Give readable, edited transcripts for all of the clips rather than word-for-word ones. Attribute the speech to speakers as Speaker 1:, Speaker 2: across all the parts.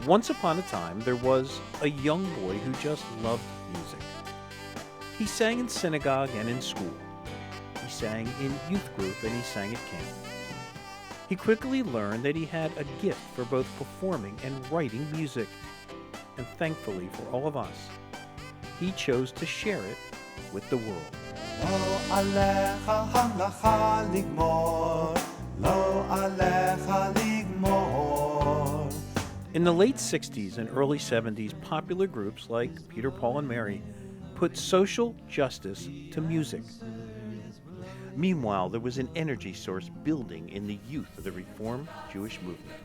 Speaker 1: Once upon a time, there was a young boy who just loved music. He sang in synagogue and in school. He sang in youth group and he sang at camp. He quickly learned that he had a gift for both performing and writing music. And thankfully for all of us, he chose to share it with the world.
Speaker 2: Lo alecha hamlacha ligmor, lo alecha ligmor.
Speaker 1: In the late 60s and early 70s, popular groups like Peter, Paul, and Mary put social justice to music. Meanwhile, there was an energy source building in the youth of the Reformed Jewish movement.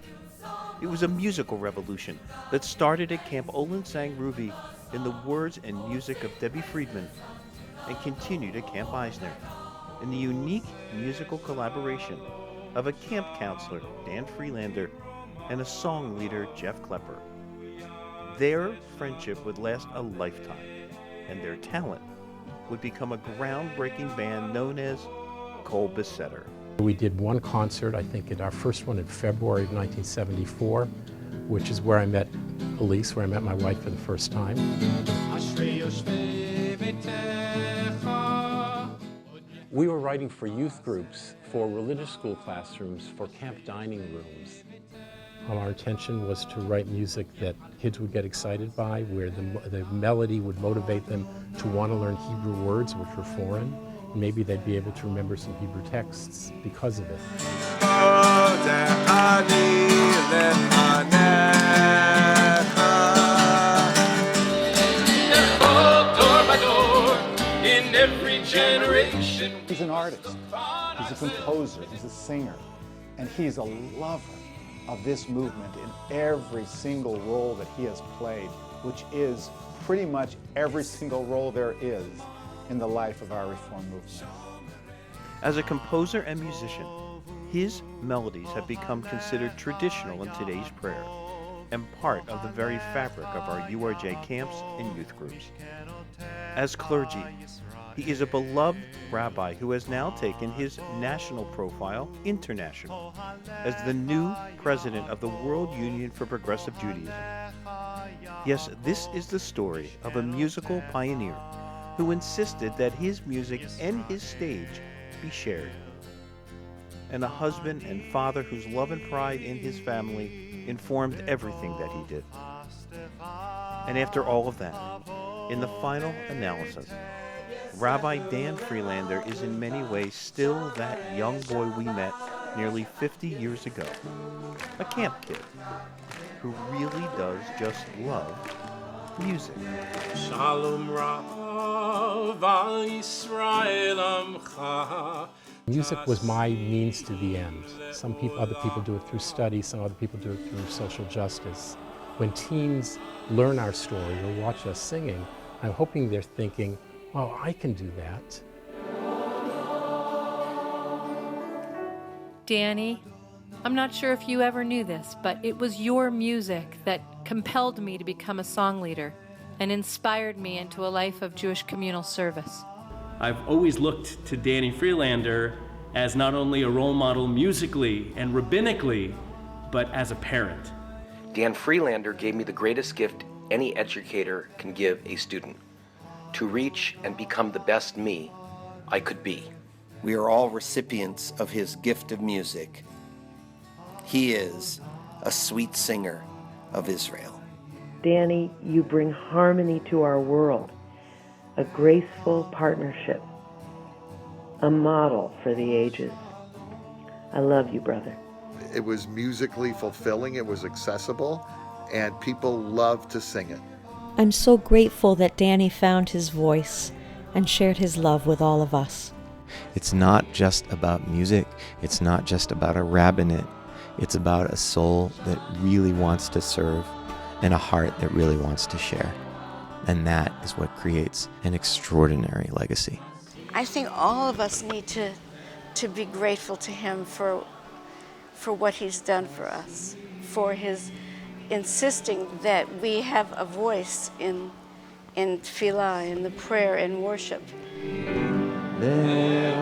Speaker 1: It was a musical revolution that started at Camp Olin Sang Ruvi in the words and music of Debbie Friedman and continued at Camp Eisner in the unique musical collaboration of a camp counselor, Dan Freelander, and a song leader, Jeff Klepper. Their friendship would last a lifetime, and their talent would become a groundbreaking band known as Kol Beseder.
Speaker 3: We did one concert, I think at our first one in February of 1974, which is where I met Elise, where I met my wife for the first time. We were writing for youth groups, for religious school classrooms, for camp dining rooms. Our intention was to write music that kids would get excited by, where the melody would motivate them to want to learn Hebrew words, which were foreign. And maybe they'd be able to remember some Hebrew texts because of it.
Speaker 4: In every generation.
Speaker 5: He's an artist, he's a composer, he's a singer, and he's a lover of this movement in every single role that he has played, which is pretty much every single role there is in the life of our Reform movement.
Speaker 1: As a composer and musician, his melodies have become considered traditional in today's prayer and part of the very fabric of our URJ camps and youth groups. As clergy, he is a beloved rabbi who has now taken his national profile international as the new president of the World Union for Progressive Judaism. Yes, this is the story of a musical pioneer who insisted that his music and his stage be shared, and a husband and father whose love and pride in his family informed everything that he did. And after all of that, in the final analysis, Rabbi Dan Freelander is in many ways still that young boy we met nearly 50 years ago, a camp kid who really does just love music.
Speaker 4: Shalom Rav al Yisrael Amcha.
Speaker 3: Music was my means to the end. Other people do it through study, some other people do it through social justice. When teens learn our story or watch us singing, I'm hoping they're thinking, oh, I can do that.
Speaker 6: Danny, I'm not sure if you ever knew this, but it was your music that compelled me to become a song leader and inspired me into a life of Jewish communal service.
Speaker 7: I've always looked to Danny Freelander as not only a role model musically and rabbinically, but as a parent.
Speaker 8: Dan Freelander gave me the greatest gift any educator can give a student: to reach and become the best me I could be.
Speaker 9: We are all recipients of his gift of music. He is a sweet singer of Israel.
Speaker 10: Danny, you bring harmony to our world, a graceful partnership, a model for the ages. I love you, brother.
Speaker 11: It was musically fulfilling, it was accessible, and people loved to sing it.
Speaker 12: I'm so grateful that Danny found his voice and shared his love with all of us.
Speaker 13: It's not just about music, it's not just about a rabbinate, it's about a soul that really wants to serve and a heart that really wants to share. And that is what creates an extraordinary legacy.
Speaker 14: I think all of us need to be grateful to him for what he's done for us, for his insisting that we have a voice in tefillah, in the prayer and worship.
Speaker 9: There